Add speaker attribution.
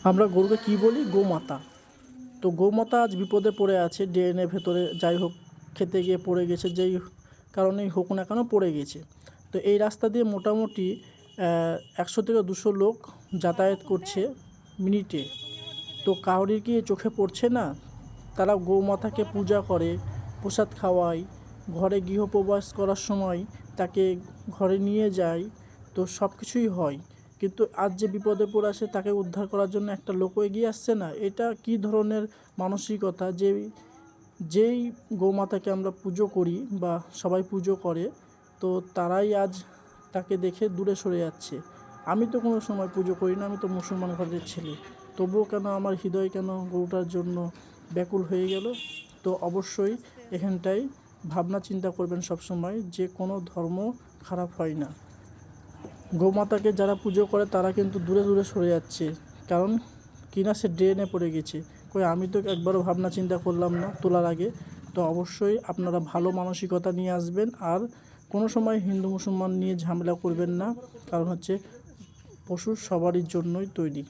Speaker 1: আমরা গরুকে কী বলি? গোমাতা। তো গোমাতা আজ বিপদে পড়ে আছে, ড্রেনের ভেতরে যাই হোক খেতে গিয়ে পড়ে গেছে, যেই কারণেই হোক না কেন পড়ে গেছে। তো এই রাস্তা দিয়ে মোটামুটি 100 থেকে 200 লোক যাতায়াত করছে মিনিটে। তো কাউরির কি চোখে পড়ছে না? তারা গোমাতাকে পূজা করে, প্রসাদ খাওয়ায়, ঘরে গৃহপ্রবেশ করার সময় তাকে ঘরে নিয়ে যায়, তো সব কিছুই হয়। কিন্তু আজ যে বিপদে পড়ে আসে তাকে উদ্ধার করার জন্য একটা লোকও এগিয়ে আসছে না। এটা কী ধরনের মানসিকতা যে যেই গোমাতাকে আমরা পুজো করি বা সবাই পুজো করে, তো তারাই আজ তাকে দেখে দূরে সরে যাচ্ছে। আমি তো কোনো সময় পুজো করি না, আমি তো মুসলমান ঘরের ছেলে, তবুও কেন আমার হৃদয় কেন গরুটার জন্য ব্যাকুল হয়ে গেল? তো অবশ্যই এখানটায় ভাবনা চিন্তা করবেন সব সময় যে কোনো ধর্ম খারাপ হয় না। গোমাতাকে যারা পুজো করে তারা কিন্তু দূরে দূরে সরে যাচ্ছে, কারণ কিনা সে ড্রেনে পড়ে গেছে। কই আমি তো একবারও ভাবনা চিন্তা করলাম না তোলার আগে। তো অবশ্যই আপনারা ভালো মানসিকতা নিয়ে আসবেন, আর কোনো সময় হিন্দু মুসলমান নিয়ে ঝামেলা করবেন না, কারণ হচ্ছে পশু সবারই জন্যই তৈরি।